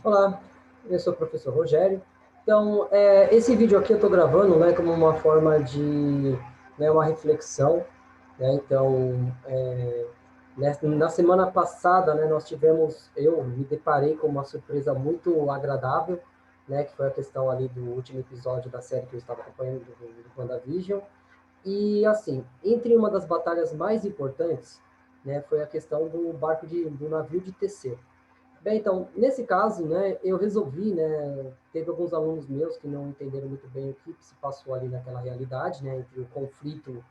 Olá, eu sou o professor Rogério. Então, esse vídeo aqui eu estou gravando, né, como uma forma de, né, uma reflexão, né? Então, na semana passada, né, eu me deparei com uma surpresa muito agradável, né, que foi a questão ali do último episódio da série que eu estava acompanhando do WandaVision. E, assim, entre uma das batalhas mais importantes, né, foi a questão do navio de Teseu. Bem, então, nesse caso, né, eu resolvi, né, teve alguns alunos meus que não entenderam muito bem o que se passou ali naquela realidade, né, entre o conflito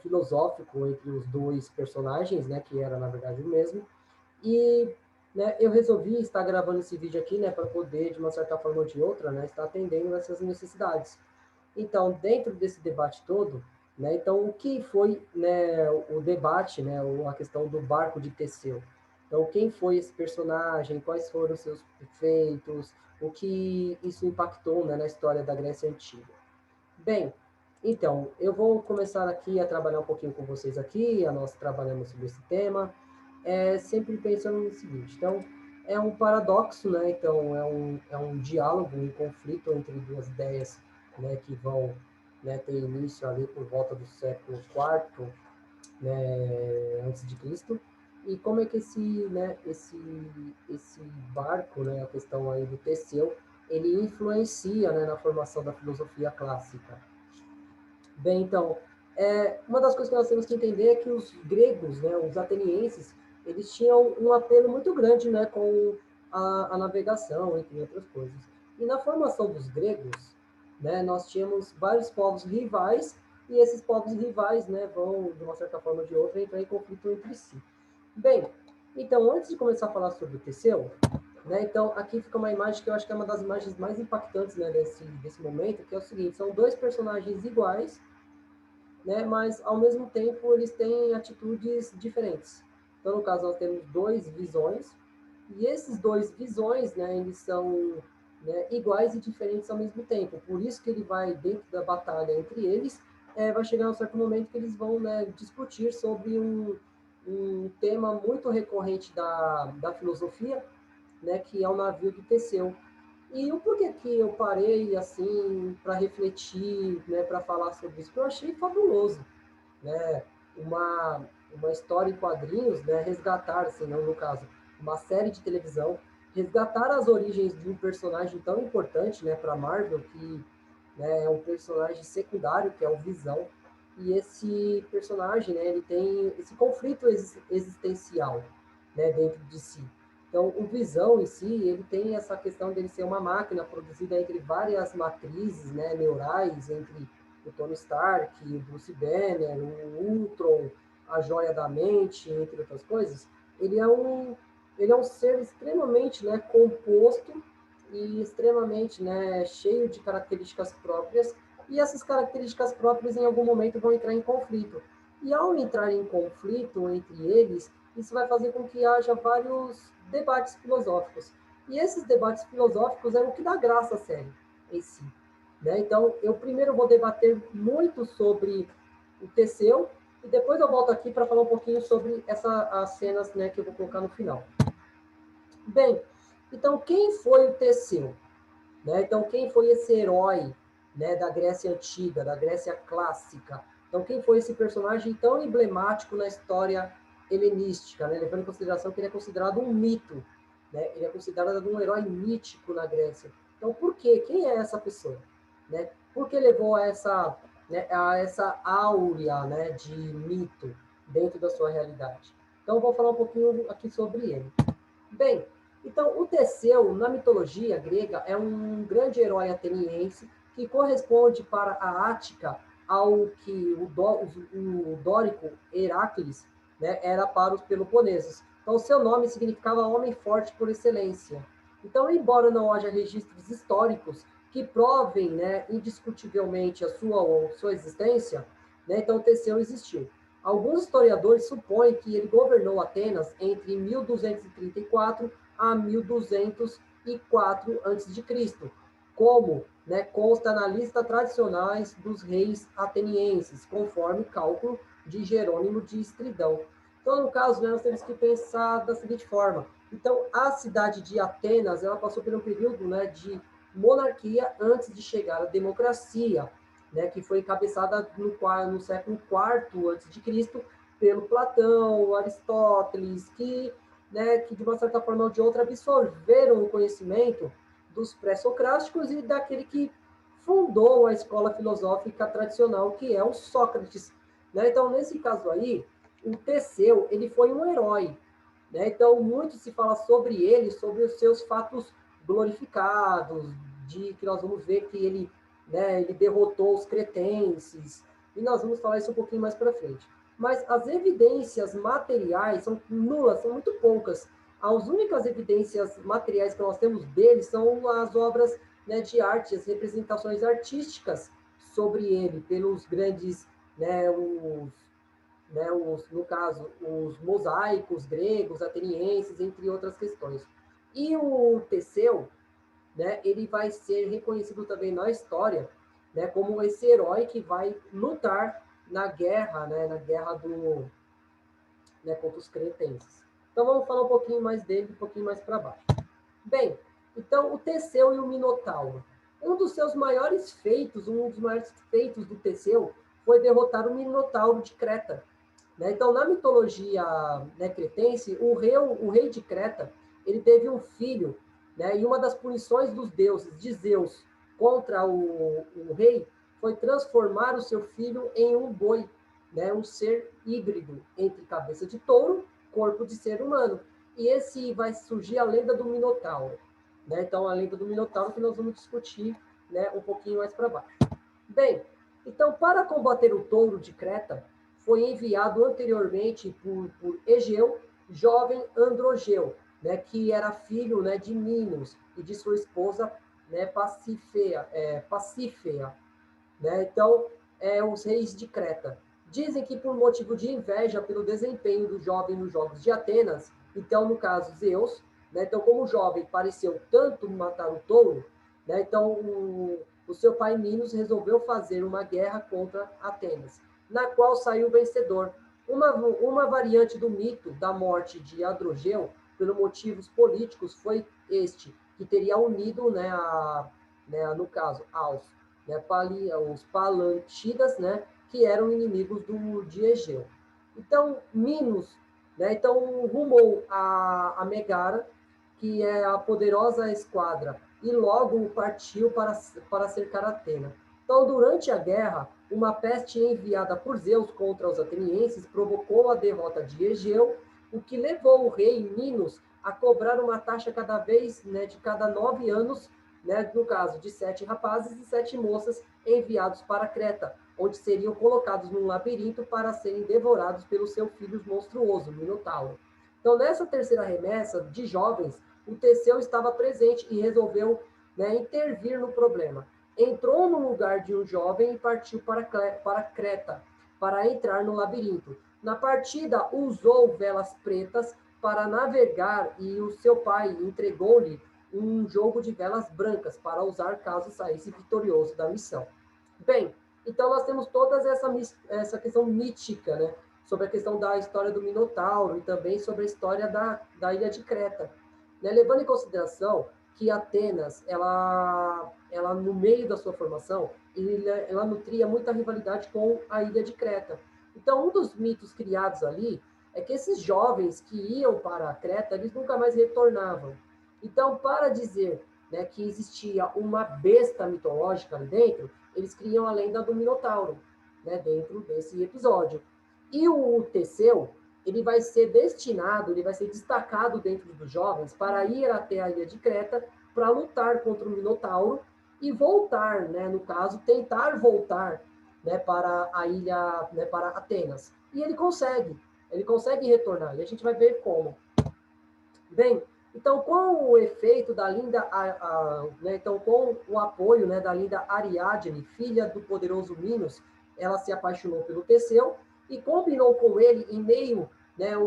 filosófico entre os dois personagens, né, que era, na verdade, o mesmo, e, né, eu resolvi estar gravando esse vídeo aqui, né, para poder, de uma certa forma ou de outra, né, estar atendendo essas necessidades. Então, dentro desse debate todo, né, então, o que foi, né, o debate, né, a questão do barco de Teseu? Então, quem foi esse personagem? Quais foram os seus feitos? O que isso impactou, né, na história da Grécia Antiga? Bem, então, eu vou começar aqui a trabalhar um pouquinho com vocês aqui, nós trabalhamos sobre esse tema, sempre pensando no seguinte, então, é um paradoxo, né, então, é um diálogo, um conflito entre duas ideias, né, que vão, né, ter início ali por volta do século IV, né, antes de Cristo, e como é que esse barco, né, a questão aí do Teseu, ele influencia, né, na formação da filosofia clássica. Bem, então, uma das coisas que nós temos que entender é que os gregos, né, os atenienses, eles tinham um apelo muito grande, né, com a navegação, entre outras coisas. E na formação dos gregos, né, nós tínhamos vários povos rivais, e esses povos rivais, né, vão, de uma certa forma ou de outra, entrar em conflito entre si. Bem, então, antes de começar a falar sobre o Teseu, né, então, aqui fica uma imagem que eu acho que é uma das imagens mais impactantes, né, desse momento, que é o seguinte, são dois personagens iguais, né, mas, ao mesmo tempo, eles têm atitudes diferentes. Então, no caso, nós temos dois visões, e esses dois visões, né, eles são, né, iguais e diferentes ao mesmo tempo. Por isso que ele vai, dentro da batalha entre eles, vai chegar um certo momento que eles vão, né, discutir sobre um tema muito recorrente da filosofia, né, que é o navio de Teseu. E o porquê que eu parei assim para refletir, né, para falar sobre isso? Porque eu achei fabuloso, né? Uma uma história em quadrinhos, né, resgatar, assim, não no caso, uma série de televisão, resgatar as origens de um personagem tão importante, né, para Marvel, que, né, é um personagem secundário, que é o Visão. E esse personagem, né, ele tem esse conflito existencial, né, dentro de si. Então, o Visão em si, ele tem essa questão dele ser uma máquina produzida entre várias matrizes, né, neurais, entre o Tony Stark, o Bruce Banner, o Ultron, a Joia da Mente, entre outras coisas. Ele é um ser extremamente, né, composto e extremamente, né, cheio de características próprias, e essas características próprias em algum momento vão entrar em conflito. E ao entrar em conflito entre eles, isso vai fazer com que haja vários debates filosóficos. E esses debates filosóficos é o que dá graça à série em si. Né? Então, eu primeiro vou debater muito sobre o Teseu, e depois eu volto aqui para falar um pouquinho sobre as cenas, né, que eu vou colocar no final. Bem, então quem foi o Teseu? Né? Então, quem foi esse herói, né, da Grécia Antiga, da Grécia Clássica? Então, quem foi esse personagem tão emblemático na história helenística, né? Levando em consideração que ele é considerado um mito, né? Ele é considerado um herói mítico na Grécia. Então, por quê? Quem é essa pessoa? Né? Por que levou né, a essa áurea, né, de mito dentro da sua realidade? Então, eu vou falar um pouquinho aqui sobre ele. Bem, então o Teseu, na mitologia grega, é um grande herói ateniense que corresponde para a Ática ao que o dórico Heracles, né, era para os peloponeses. Então, seu nome significava homem forte por excelência. Então, embora não haja registros históricos que provem, né, indiscutivelmente a sua existência, né, então Teseu existiu. Alguns historiadores supõem que ele governou Atenas entre 1234 a 1204 a.C., como, né, consta na lista tradicionais dos reis atenienses, conforme cálculo de Jerônimo de Estridão. Então, no caso, né, nós temos que pensar da seguinte forma: Então, a cidade de Atenas, ela passou por um período, né, de monarquia antes de chegar à democracia, né, que foi encabeçada no século IV antes de Cristo pelo Platão, Aristóteles, que de uma certa forma ou de outra absorveram o conhecimento dos pré-socráticos e daquele que fundou a escola filosófica tradicional, que é o Sócrates. Né? Então, nesse caso aí, o Teseu, ele foi um herói. Né? Então, muito se fala sobre ele, sobre os seus fatos glorificados, de que nós vamos ver que ele, né, ele derrotou os cretenses, e nós vamos falar isso um pouquinho mais para frente. Mas as evidências materiais são nulas, são muito poucas. As únicas evidências materiais que nós temos dele são as obras, né, de arte, as representações artísticas sobre ele, pelos grandes, né, no caso, os mosaicos gregos, atenienses, entre outras questões. E o Teseu, né, ele vai ser reconhecido também na história, né, como esse herói que vai lutar na guerra, né, na guerra contra os cretenses. Então vamos falar um pouquinho mais dele, um pouquinho mais para baixo. Bem, então o Teseu e o Minotauro. Um dos seus maiores feitos, um dos maiores feitos do Teseu foi derrotar o Minotauro de Creta. Né? Então, na mitologia, né, cretense, o rei de Creta, ele teve um filho, né, e uma das punições dos deuses, de Zeus, contra o rei, foi transformar o seu filho em um boi, né, um ser híbrido entre cabeça de touro, corpo de ser humano. E esse vai surgir a lenda do Minotauro. Né? Então, a lenda do Minotauro que nós vamos discutir, né, um pouquinho mais para baixo. Bem, então, para combater o touro de Creta, foi enviado anteriormente por Egeu, jovem Androgeu, né, que era filho, né, de Minos e de sua esposa, né, Pacífea, né? Então, os reis de Creta. Dizem que por motivo de inveja pelo desempenho do jovem nos Jogos de Atenas, então, no caso, Zeus, né? Então, como o jovem pareceu tanto matar o touro, né? Então, o seu pai Minos resolveu fazer uma guerra contra Atenas, na qual saiu vencedor. Uma variante do mito da morte de Androgeu, por motivos políticos, foi este, que teria unido, no caso, né, os Palantídas, né, que eram inimigos de Egeu. Então, Minos, né, então, rumou a Megara, que é a poderosa esquadra, e logo partiu para cercar Atena. Então, durante a guerra, uma peste enviada por Zeus contra os atenienses provocou a derrota de Egeu, o que levou o rei Minos a cobrar uma taxa cada vez, né, de cada 9 anos, né, no caso de 7 rapazes e 7 moças enviados para Creta, onde seriam colocados num labirinto para serem devorados pelo seu filho monstruoso, Minotauro. Então, nessa terceira remessa de jovens, o Teseu estava presente e resolveu, né, intervir no problema. Entrou no lugar de um jovem e partiu para Creta, para entrar no labirinto. Na partida, usou velas pretas para navegar e o seu pai entregou-lhe um jogo de velas brancas para usar caso saísse vitorioso da missão. Bem, então nós temos toda essa questão mítica, né? Sobre a questão da história do Minotauro e também sobre a história da ilha de Creta. Né? Levando em consideração que Atenas, ela no meio da sua formação, ela nutria muita rivalidade com a ilha de Creta. Então, um dos mitos criados ali é que esses jovens que iam para a Creta, eles nunca mais retornavam. Então, para dizer, né, que existia uma besta mitológica ali dentro, eles criam a lenda do Minotauro, né, dentro desse episódio. E o Teseu, ele vai ser destinado, ele vai ser destacado dentro dos jovens para ir até a ilha de Creta para lutar contra o Minotauro e voltar, né, no caso, tentar voltar, né, para a ilha, né, para Atenas. E ele consegue retornar, e a gente vai ver como. Bem, então, com o efeito da linda, né, então, com o apoio, né, da linda Ariadne, filha do poderoso Minos, ela se apaixonou pelo Teseu e combinou com ele um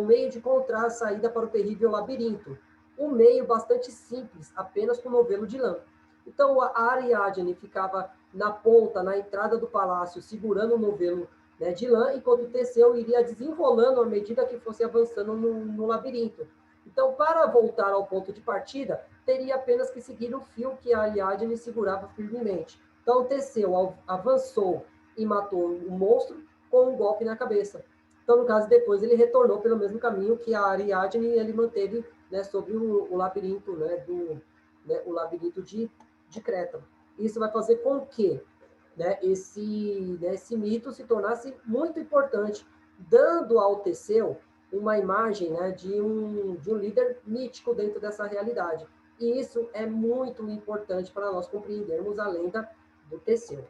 meio de encontrar a saída para o terrível labirinto. Um meio bastante simples, apenas com novelo de lã. Então, a Ariadne ficava na ponta, na entrada do palácio, segurando o novelo, né, de lã, enquanto o Teseu iria desenrolando à medida que fosse avançando no labirinto. Então, para voltar ao ponto de partida, teria apenas que seguir o fio que a Ariadne segurava firmemente. Então, Teseu avançou e matou o monstro com um golpe na cabeça. Então, no caso, depois ele retornou pelo mesmo caminho que a Ariadne ele manteve, né, sobre o labirinto, né, o labirinto de Creta. Isso vai fazer com que, né, esse mito se tornasse muito importante, dando ao Teseu uma imagem, né, de um líder mítico dentro dessa realidade. E isso é muito importante para nós compreendermos a lenda do Teseu.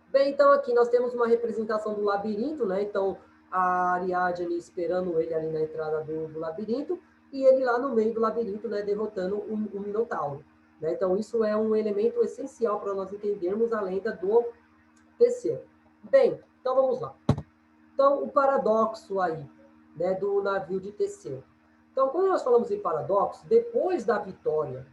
Bem, então aqui nós temos uma representação do labirinto, né? Então a Ariadne esperando ele ali na entrada do labirinto e ele lá no meio do labirinto, né, derrotando o Minotauro. Né? Então isso é um elemento essencial para nós entendermos a lenda do Teseu. Bem, então vamos lá. Então o paradoxo aí, né, do navio de Teseu. Então quando nós falamos em paradoxo, depois da vitória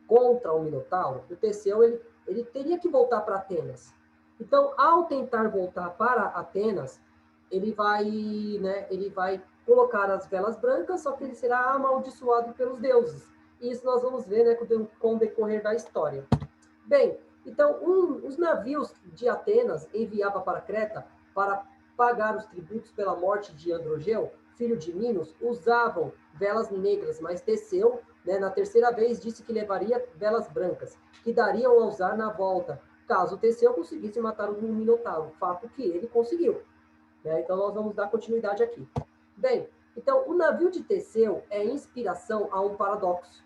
contra o Minotauro, o Teseu ele teria que voltar para Atenas. Então, ao tentar voltar para Atenas, ele vai colocar as velas brancas, só que ele será amaldiçoado pelos deuses. E isso nós vamos ver, né, com o decorrer da história. Bem, então os navios de Atenas enviava para Creta para pagar os tributos pela morte de Androgeu, filho de Minos, usavam velas negras, mas Teseu, né, na terceira vez, disse que levaria velas brancas, que dariam a usar na volta, caso Teseu conseguisse matar o Minotauro, fato que ele conseguiu. Né? Então, nós vamos dar continuidade aqui. Bem, então, o navio de Teseu é inspiração a um paradoxo.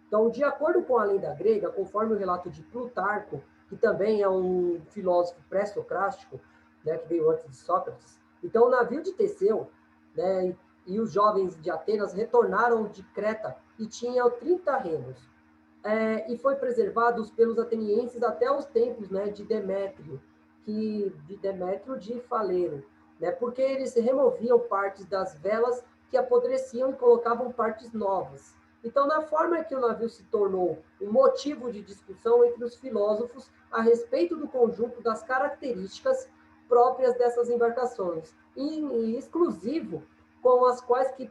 Então, de acordo com a lenda grega, conforme o relato de Plutarco, que também é um filósofo pré-socrático, né, que veio antes de Sócrates, então o navio de Teseu, né, e os jovens de Atenas retornaram de Creta e tinham 30 remos. E foi preservado pelos atenienses até os tempos, né, de Demétrio, de Demétrio de Faleiro, né, porque eles removiam partes das velas que apodreciam e colocavam partes novas. Então, na forma que o navio se tornou um motivo de discussão entre os filósofos a respeito do conjunto das características próprias dessas embarcações, e exclusivo com as quais que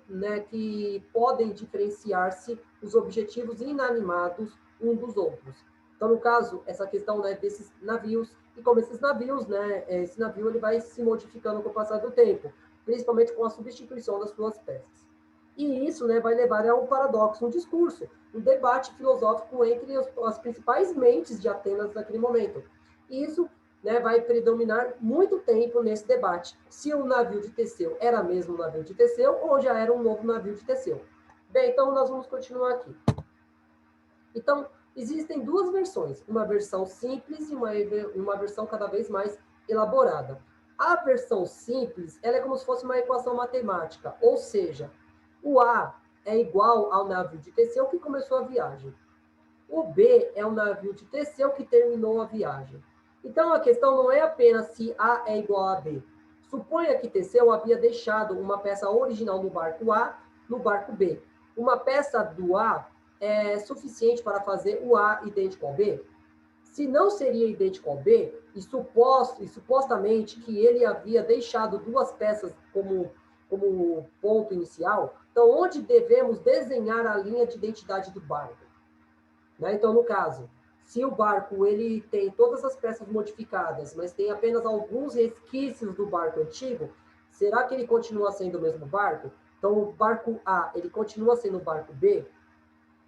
podem diferenciar-se os objetivos inanimados um dos outros. Então, no caso, essa questão, né, desses navios, e como esses navios, né, esse navio ele vai se modificando com o passar do tempo, principalmente com a substituição das suas peças. E isso, né, vai levar a um paradoxo, um discurso, um debate filosófico entre as principais mentes de Atenas naquele momento. E isso, né, vai predominar muito tempo nesse debate, se o navio de Teseu era mesmo o navio de Teseu ou já era um novo navio de Teseu. Bem, então nós vamos continuar aqui. Então, existem duas versões, uma versão simples e uma versão cada vez mais elaborada. A versão simples, ela é como se fosse uma equação matemática, ou seja, o A é igual ao navio de Teseu que começou a viagem. O B é o navio de Teseu que terminou a viagem. Então, a questão não é apenas se A é igual a B. Suponha que Teseu havia deixado uma peça original no barco A no barco B. Uma peça do A é suficiente para fazer o A idêntico ao B? Se não seria idêntico ao B, e supostamente que ele havia deixado duas peças como ponto inicial, então onde devemos desenhar a linha de identidade do barco? Né? Então, no caso, se o barco ele tem todas as peças modificadas, mas tem apenas alguns resquícios do barco antigo, será que ele continua sendo o mesmo barco? Então, o barco A, ele continua sendo o barco B?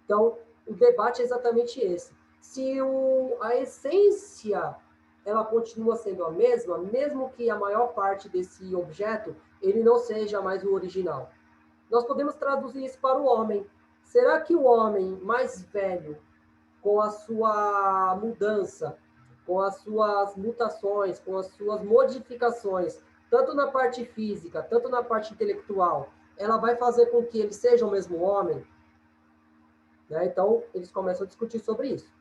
Então, o debate é exatamente esse. Se a essência ela continua sendo a mesma, mesmo que a maior parte desse objeto ele não seja mais o original. Nós podemos traduzir isso para o homem. Será que o homem mais velho, com a sua mudança, com as suas mutações, com as suas modificações, tanto na parte física, tanto na parte intelectual, ela vai fazer com que ele seja o mesmo homem? Né? Então, eles começam a discutir sobre isso.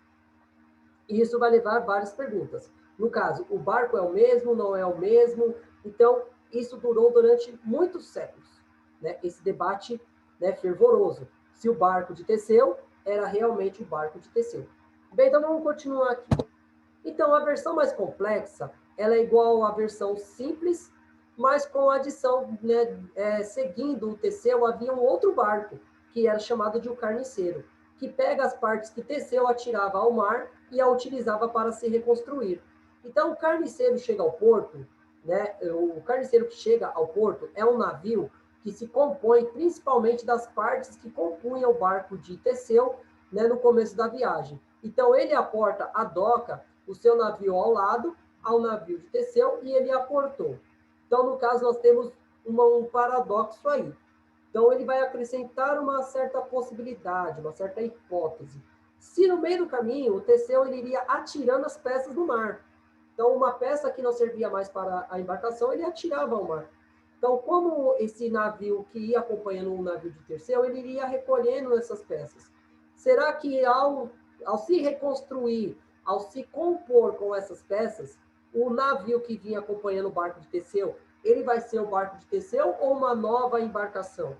E isso vai levar a várias perguntas. No caso, o barco é o mesmo, não é o mesmo? Então, isso durou durante muitos séculos, né? Esse debate, né, fervoroso. Se o barco de Teseu era realmente o barco de Teseu. Bem, então vamos continuar aqui. Então, a versão mais complexa, ela é igual à versão simples, mas com a adição, né, seguindo o Teseu, havia um outro barco, que era chamado de o Carniceiro, que pega as partes que Teseu atirava ao mar e a utilizava para se reconstruir. Então, o Carniceiro chega ao porto, né, o Carniceiro que chega ao porto é um navio que se compõe principalmente das partes que compunham o barco de Teseu, né, no começo da viagem. Então, ele aporta a doca, o seu navio ao lado, ao navio de Teseu, e ele aportou. Então, no caso, nós temos um paradoxo aí. Então, ele vai acrescentar uma certa possibilidade, uma certa hipótese. Se no meio do caminho, o Teseu ele iria atirando as peças no mar. Então, uma peça que não servia mais para a embarcação, ele atirava ao mar. Então, como esse navio que ia acompanhando o navio de Teseu, ele iria recolhendo essas peças. Será que ao se reconstruir, ao se compor com essas peças, o navio que vinha acompanhando o barco de Teseu, ele vai ser o barco de Teseu ou uma nova embarcação?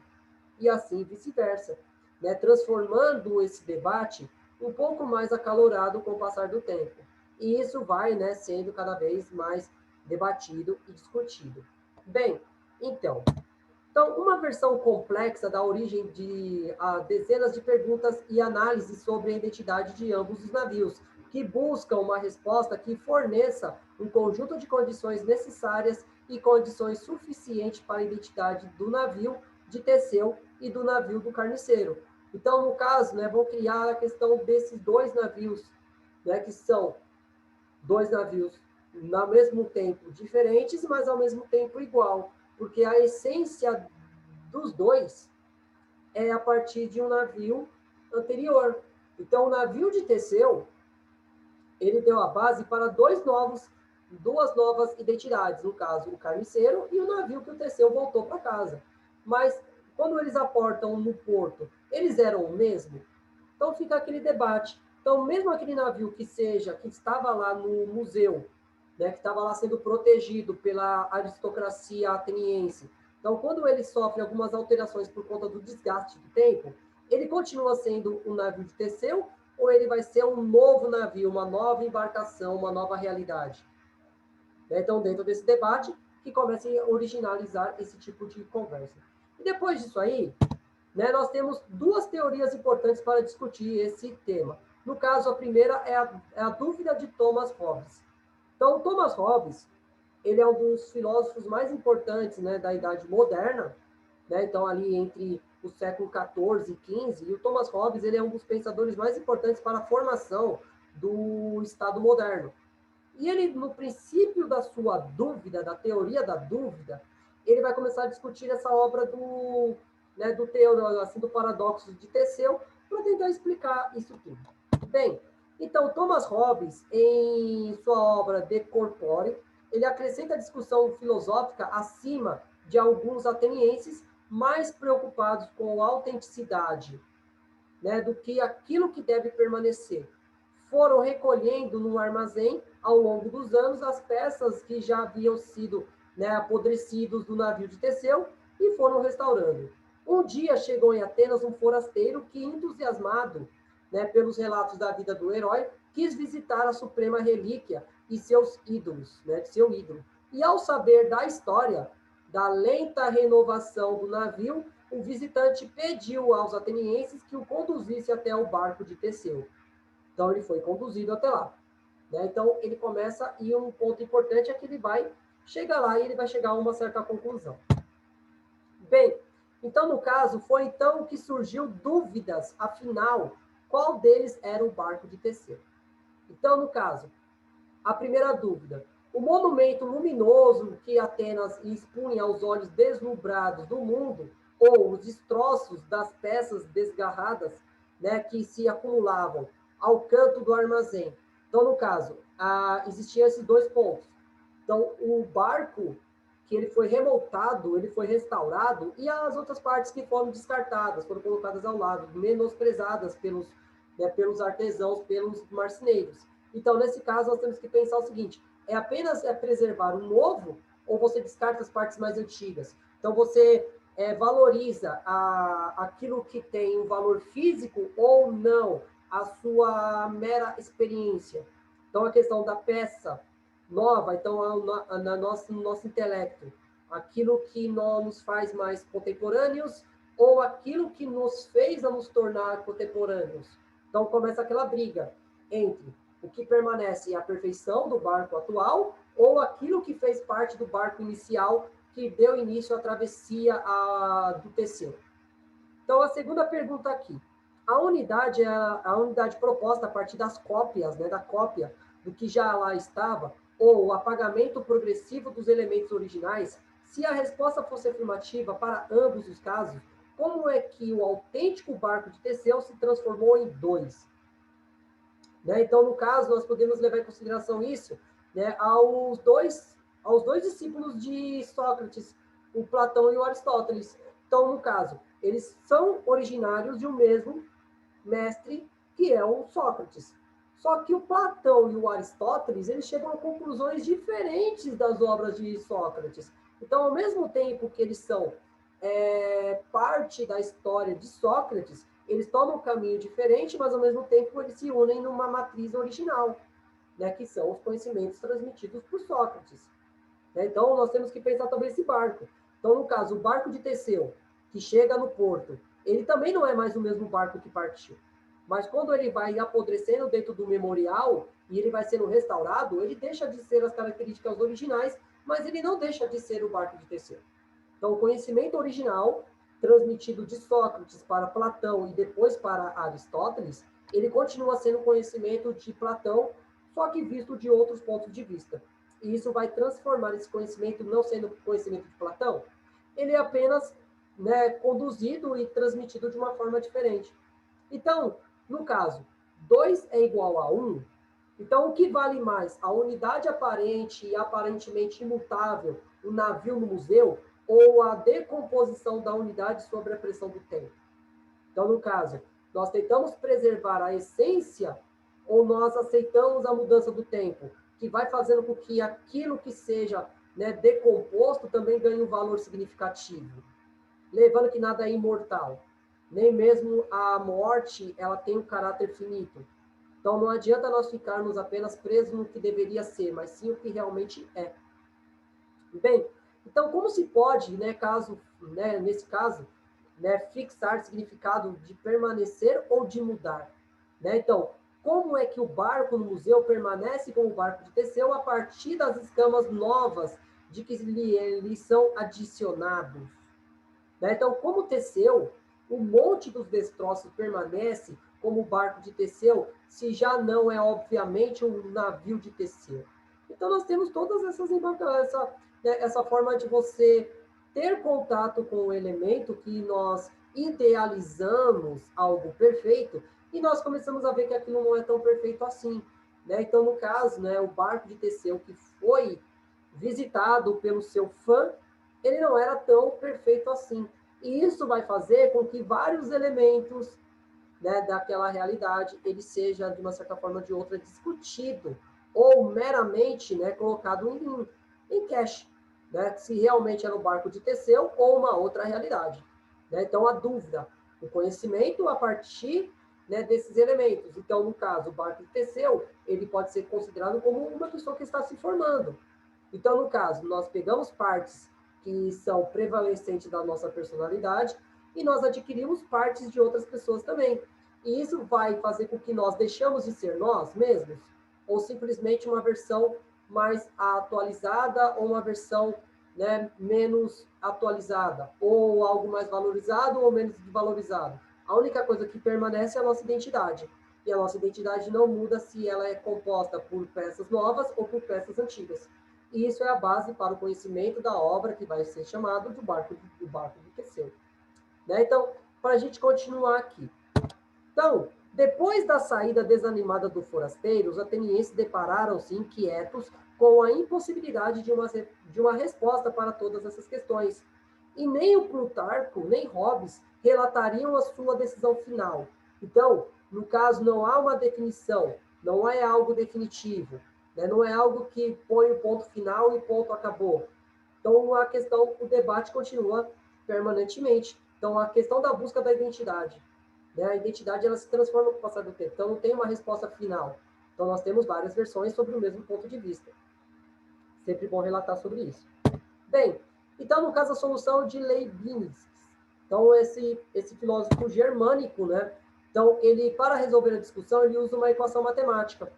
E assim vice-versa, né? Transformando esse debate um pouco mais acalorado com o passar do tempo. E isso vai, né, sendo cada vez mais debatido e discutido. Bem, então, uma versão complexa da origem de dezenas de perguntas e análises sobre a identidade de ambos os navios, que buscam uma resposta que forneça um conjunto de condições necessárias e condições suficientes para a identidade do navio de Teseu e do navio do Carniceiro. Então, no caso, né, vou criar a questão desses dois navios, né, que são dois navios ao mesmo tempo diferentes, mas ao mesmo tempo igual, porque a essência dos dois é a partir de um navio anterior. Então, o navio de Teseu, ele deu a base para duas novas identidades, no caso, o Carniceiro e o navio que o Teseu voltou para casa. Mas, quando eles aportam no porto, eles eram o mesmo? Então, fica aquele debate. Então, mesmo aquele navio que estava lá no museu, né, que estava lá sendo protegido pela aristocracia ateniense, então, quando ele sofre algumas alterações por conta do desgaste do tempo, ele continua sendo um navio de Teseu ou ele vai ser um novo navio, uma nova embarcação, uma nova realidade? Então, dentro desse debate, que começa a originalizar esse tipo de conversa. E depois disso aí, né, nós temos duas teorias importantes para discutir esse tema. No caso, a primeira é a dúvida de Thomas Hobbes. Então, Thomas Hobbes, ele é um dos filósofos mais importantes, né, da Idade Moderna, né, então ali entre o século XIV e XV, e o Thomas Hobbes ele é um dos pensadores mais importantes para a formação do Estado moderno. E ele, no princípio da sua dúvida, da teoria da dúvida, ele vai começar a discutir essa obra do teorema, assim, do paradoxo de Teseu, para tentar explicar isso tudo. Bem, então, Thomas Hobbes, em sua obra De Corpore, ele acrescenta a discussão filosófica acima de alguns atenienses mais preocupados com a autenticidade, né, do que aquilo que deve permanecer. Foram recolhendo num armazém, ao longo dos anos, as peças que já haviam sido, né, apodrecidos do navio de Teseu e foram restaurando. Um dia chegou em Atenas um forasteiro que, entusiasmado, né, pelos relatos da vida do herói, quis visitar a suprema relíquia e seus ídolos, né, seu ídolo. E ao saber da história, da lenta renovação do navio, o visitante pediu aos atenienses que o conduzisse até o barco de Teseu. Então, ele foi conduzido até lá. Né? Então, ele começa, e um ponto importante é que ele vai chegar lá e ele vai chegar a uma certa conclusão. Bem, então, no caso, foi então que surgiu dúvidas, afinal, qual deles era o barco de Teseu. Então, no caso, a primeira dúvida, o monumento luminoso que Atenas expunha aos olhos deslumbrados do mundo, ou os destroços das peças desgarradas, né, que se acumulavam ao canto do armazém. Então, no caso, existiam esses dois pontos. Então, o barco que ele foi remontado, ele foi restaurado, e as outras partes que foram descartadas, foram colocadas ao lado, menosprezadas pelos artesãos, pelos marceneiros. Então, nesse caso, nós temos que pensar o seguinte, é apenas preservar o novo, ou você descarta as partes mais antigas? Então, você valoriza aquilo que tem um valor físico ou não, a sua mera experiência. Então, a questão da peça nova, então, no nosso intelecto, aquilo que nos faz mais contemporâneos ou aquilo que nos fez a nos tornar contemporâneos. Então começa aquela briga entre o que permanece a perfeição do barco atual ou aquilo que fez parte do barco inicial que deu início à travessia do Teseu. Então, a segunda pergunta aqui. A unidade é a unidade proposta a partir das cópias, né, da cópia do que já lá estava, ou o apagamento progressivo dos elementos originais. Se a resposta fosse afirmativa para ambos os casos, como é que o autêntico barco de Teseu se transformou em dois? Né? Então, no caso, nós podemos levar em consideração isso, né, aos dois discípulos de Sócrates, o Platão e o Aristóteles. Então, no caso, eles são originários de um mesmo mestre, que é o Sócrates. Só que o Platão e o Aristóteles, eles chegam a conclusões diferentes das obras de Sócrates. Então, ao mesmo tempo que eles são parte da história de Sócrates, eles tomam um caminho diferente, mas ao mesmo tempo eles se unem numa matriz original, né, que são os conhecimentos transmitidos por Sócrates. Então, nós temos que pensar também esse barco. Então, no caso, o barco de Teseu, que chega no porto, ele também não é mais o mesmo barco que partiu. Mas quando ele vai apodrecendo dentro do memorial e ele vai sendo restaurado, ele deixa de ser as características originais, mas ele não deixa de ser o barco de Teseu. Então, o conhecimento original, transmitido de Sócrates para Platão e depois para Aristóteles, ele continua sendo conhecimento de Platão, só que visto de outros pontos de vista. E isso vai transformar esse conhecimento, não sendo conhecimento de Platão, ele é apenas, né, conduzido e transmitido de uma forma diferente. Então, no caso, 2 é igual a 1, então o que vale mais? A unidade aparente e aparentemente imutável, o navio no museu, ou a decomposição da unidade sobre a pressão do tempo? Então, no caso, nós tentamos preservar a essência ou nós aceitamos a mudança do tempo, que vai fazendo com que aquilo que seja, né, decomposto também ganhe um valor significativo, levando que nada é imortal. Nem mesmo a morte ela tem um caráter finito. Então, não adianta nós ficarmos apenas presos no que deveria ser, mas sim o que realmente é. Bem, então, como se pode, né, nesse caso, né, fixar significado de permanecer ou de mudar? Né? Então, como é que o barco no museu permanece como o barco de Teseu a partir das escamas novas de que lhe são adicionados? Né? Então, como Teseu, o monte dos destroços permanece como o barco de Teseu, se já não é, obviamente, um navio de Teseu. Então, nós temos todas essa forma de você ter contato com o elemento que nós idealizamos algo perfeito e nós começamos a ver que aquilo não é tão perfeito assim. Né? Então, no caso, né, o barco de Teseu, que foi visitado pelo seu fã, ele não era tão perfeito assim. E isso vai fazer com que vários elementos, né, daquela realidade, ele seja, de uma certa forma ou de outra, discutido ou meramente, né, colocado em cache, né, se realmente era o barco de Teseu ou uma outra realidade. Né? Então, a dúvida, o conhecimento a partir, né, desses elementos. Então, no caso, o barco de Teseu, ele pode ser considerado como uma pessoa que está se formando. Então, no caso, nós pegamos partes que são prevalecentes da nossa personalidade e nós adquirimos partes de outras pessoas também. E isso vai fazer com que nós deixamos de ser nós mesmos ou simplesmente uma versão mais atualizada ou uma versão, né, menos atualizada ou algo mais valorizado ou menos valorizado. A única coisa que permanece é a nossa identidade. E a nossa identidade não muda se ela é composta por peças novas ou por peças antigas. E isso é a base para o conhecimento da obra que vai ser chamado de barco de Teseu. Né? Então, para a gente continuar aqui. Então, depois da saída desanimada do forasteiro, os atenienses depararam-se inquietos com a impossibilidade de uma resposta para todas essas questões. E nem o Plutarco, nem Hobbes relatariam a sua decisão final. Então, no caso, não há uma definição, não é algo definitivo, né? Não é algo que põe o ponto final e ponto acabou. Então, a questão, o debate continua permanentemente. Então, a questão da busca da identidade. Né? A identidade ela se transforma com o passar do tempo. Então, não tem uma resposta final. Então, nós temos várias versões sobre o mesmo ponto de vista. Sempre bom relatar sobre isso. Bem, Então, no caso, a solução de Leibniz. Então, esse filósofo germânico, né? Então, ele, para resolver a discussão, ele usa uma equação matemática,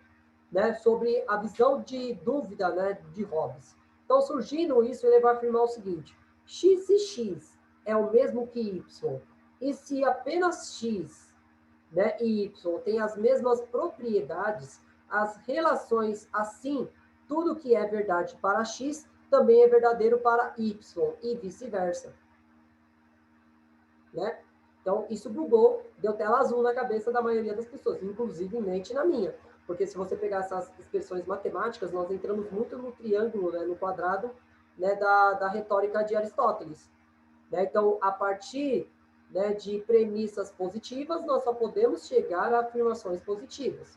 né? Sobre a visão de dúvida, né? De Hobbes. Então, surgindo isso, ele vai afirmar o seguinte: x e x é o mesmo que y. E se apenas x, né, e y têm as mesmas propriedades, as relações assim, tudo que é verdade para x também é verdadeiro para y e vice-versa, né? Então, isso bugou, deu tela azul na cabeça da maioria das pessoas, inclusive mente na minha. Porque se você pegar essas expressões matemáticas, nós entramos muito no triângulo, né, no quadrado, né, da retórica de Aristóteles. Né? Então, a partir, né, de premissas positivas, nós só podemos chegar a afirmações positivas.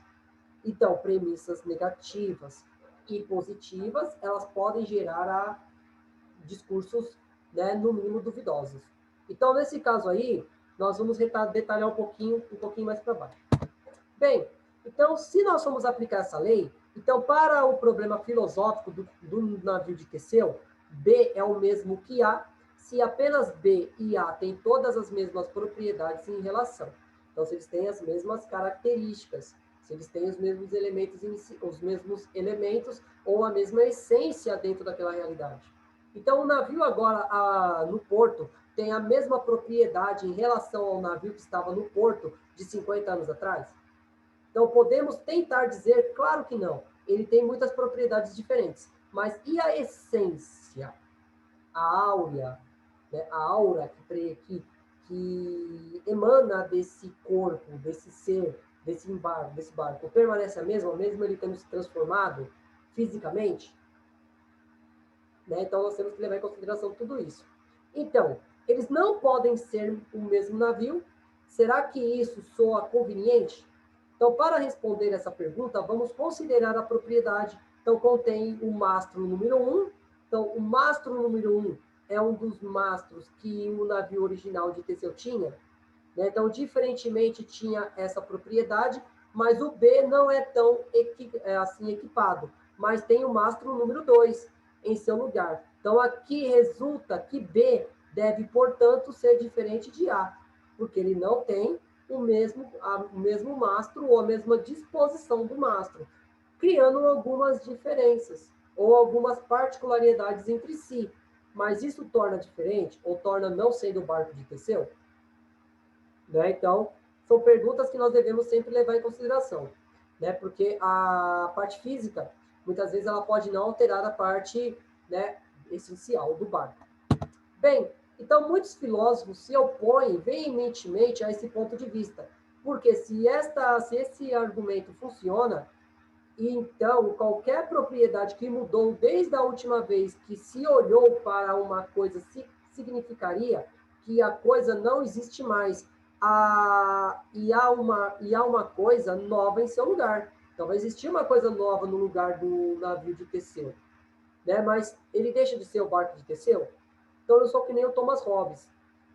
Então, premissas negativas e positivas, elas podem gerar a discursos, né, no mínimo duvidosos. Então, nesse caso aí, nós vamos detalhar um pouquinho mais para baixo. Bem, então, se nós formos aplicar essa lei, então, para o problema filosófico do navio de Teseu, B é o mesmo que A, se apenas B e A têm todas as mesmas propriedades em relação. Então, se eles têm as mesmas características, se eles têm os mesmos elementos ou a mesma essência dentro daquela realidade. Então, o navio agora no porto tem a mesma propriedade em relação ao navio que estava no porto de 50 anos atrás? Então, podemos tentar dizer, claro que não. Ele tem muitas propriedades diferentes. Mas e a essência? A áurea, né? A aura que emana desse corpo, desse ser, desse barco, permanece a mesma, mesmo ele tendo se transformado fisicamente? Né? Então, nós temos que levar em consideração tudo isso. Então, eles não podem ser o mesmo navio. Será que isso soa conveniente? Então, para responder essa pergunta, vamos considerar a propriedade. Então, contém o mastro número 1. Então, o mastro número 1 é um dos mastros que o navio original de Teseu tinha. Né? Então, diferentemente, tinha essa propriedade, mas o B não é tão assim equipado. Mas tem o mastro número 2 em seu lugar. Então, aqui resulta que B deve, portanto, ser diferente de A, porque ele não tem o mesmo mastro ou a mesma disposição do mastro, criando algumas diferenças ou algumas particularidades entre si. Mas isso torna diferente ou torna não sendo o barco de Teseu? Né? Então, são perguntas que nós devemos sempre levar em consideração, né? Porque a parte física, muitas vezes, ela pode não alterar a parte, né, essencial do barco. Bem, então muitos filósofos se opõem veementemente a esse ponto de vista, porque se esse argumento funciona, então qualquer propriedade que mudou desde a última vez que se olhou para uma coisa significaria que a coisa não existe mais, e há uma coisa nova em seu lugar. Então vai existir uma coisa nova no lugar do navio de Teseu, né? Mas ele deixa de ser o barco de Teseu? Então, eu sou que nem o Thomas Hobbes.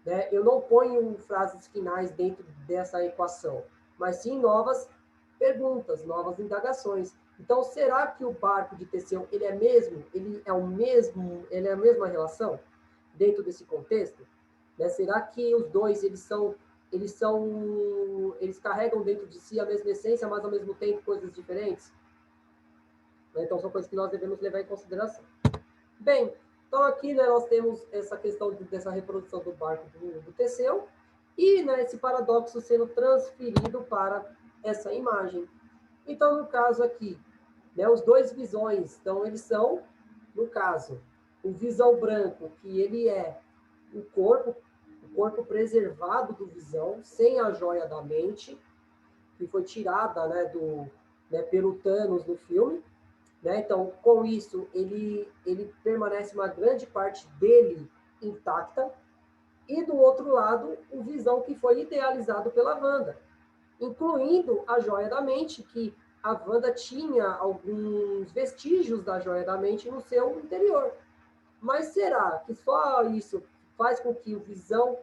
Né? Eu não ponho frases finais dentro dessa equação, mas sim novas perguntas, novas indagações. Então, será que o barco de Teseu, ele é a mesma relação dentro desse contexto? Né? Será que os dois, eles carregam dentro de si a mesma essência, mas ao mesmo tempo coisas diferentes? Né? Então, são coisas que nós devemos levar em consideração. Bem, então aqui, né, nós temos essa questão dessa reprodução do barco do Teseu e, né, esse paradoxo sendo transferido para essa imagem. Então, no caso aqui, né, os dois visões, então eles são, no caso, o visão branco, que ele é o corpo preservado do visão, sem a joia da mente, que foi tirada, né, pelo Thanos no filme. Né? Então, com isso, ele permanece uma grande parte dele intacta. E, do outro lado, o Visão que foi idealizado pela Wanda, incluindo a Joia da Mente, que a Wanda tinha alguns vestígios da Joia da Mente no seu interior. Mas será que só isso faz com que o Visão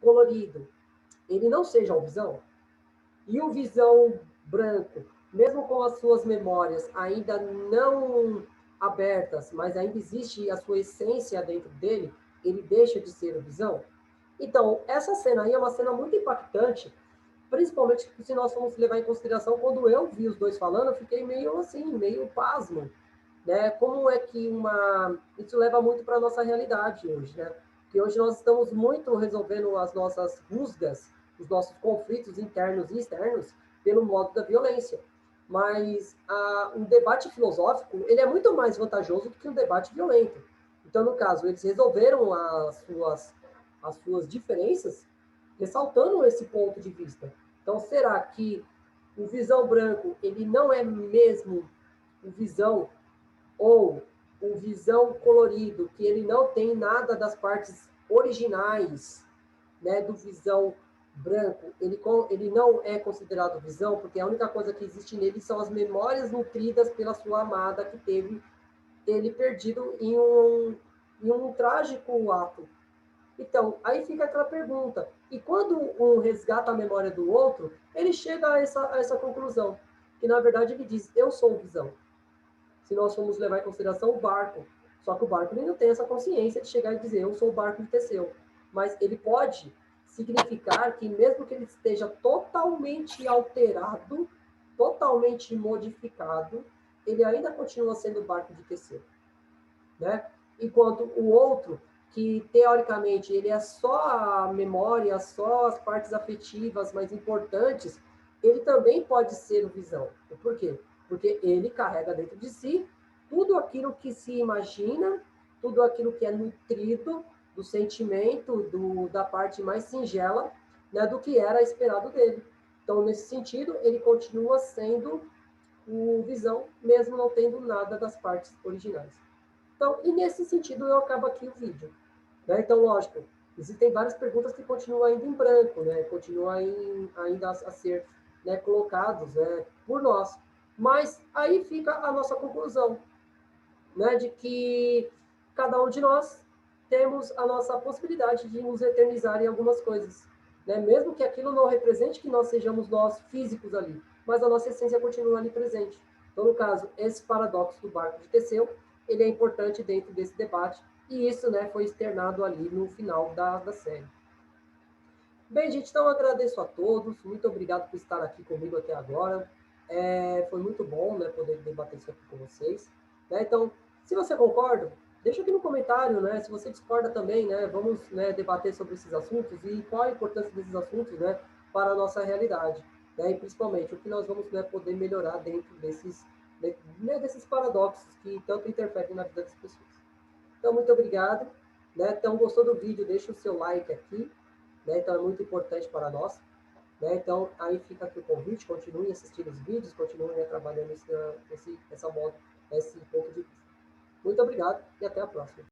colorido ele não seja o Visão? E o Visão branco, mesmo com as suas memórias ainda não abertas, mas ainda existe a sua essência dentro dele, ele deixa de ser visão? Então, essa cena aí é uma cena muito impactante, principalmente se nós formos levar em consideração, quando eu vi os dois falando, eu fiquei meio assim, meio pasmo, né? Como é que isso leva muito para a nossa realidade hoje, né? Que hoje nós estamos muito resolvendo as nossas rusgas, os nossos conflitos internos e externos pelo modo da violência. Mas um debate filosófico, ele é muito mais vantajoso do que um debate violento. Então, no caso, eles resolveram as suas diferenças ressaltando esse ponto de vista. Então, será que o visão branco, ele não é mesmo o visão ou o visão colorido, que ele não tem nada das partes originais, né, do visão branco, ele não é considerado visão, porque a única coisa que existe nele são as memórias nutridas pela sua amada que teve ele perdido em um trágico ato. Então, aí fica aquela pergunta. E quando um resgata a memória do outro, ele chega a essa conclusão. Que, na verdade, ele diz, eu sou visão. Se nós formos levar em consideração o barco. Só que o barco ele não tem essa consciência de chegar e dizer, eu sou o barco de Teseu. Mas ele pode significar que, mesmo que ele esteja totalmente alterado, totalmente modificado, ele ainda continua sendo o barco de Teseu, né? Enquanto o outro, que teoricamente ele é só a memória, só as partes afetivas mais importantes, ele também pode ser o visão. Por quê? Porque ele carrega dentro de si tudo aquilo que se imagina, tudo aquilo que é nutrido do sentimento, da parte mais singela, né, do que era esperado dele. Então, nesse sentido, ele continua sendo o visão, mesmo não tendo nada das partes originais. Então, e nesse sentido, eu acabo aqui o vídeo. Né? Então, lógico, existem várias perguntas que continuam ainda em branco, né? Continuam ainda a ser, né, colocados, né, por nós. Mas aí fica a nossa conclusão, né, de que cada um de nós temos a nossa possibilidade de nos eternizar em algumas coisas. Né? Mesmo que aquilo não represente que nós sejamos nós físicos ali, mas a nossa essência continua ali presente. Então, no caso, esse paradoxo do barco de Teseu, ele é importante dentro desse debate, e isso, né, foi externado ali no final da série. Bem, gente, então eu agradeço a todos, muito obrigado por estar aqui comigo até agora. Foi muito bom, né, poder debater isso aqui com vocês. Né? Então, se você concorda, deixa aqui no comentário, né, se você discorda também, né, vamos, né, debater sobre esses assuntos e qual a importância desses assuntos, né, para a nossa realidade. Né, e principalmente o que nós vamos, né, poder melhorar dentro desses paradoxos que tanto interferem na vida das pessoas. Então, muito obrigado. Né? Então, gostou do vídeo, deixa o seu like aqui. Né? Então, é muito importante para nós. Né? Então, aí fica aqui o convite, continue assistindo os vídeos, continue, né, trabalhando esse ponto de vista. Muito obrigado e até a próxima.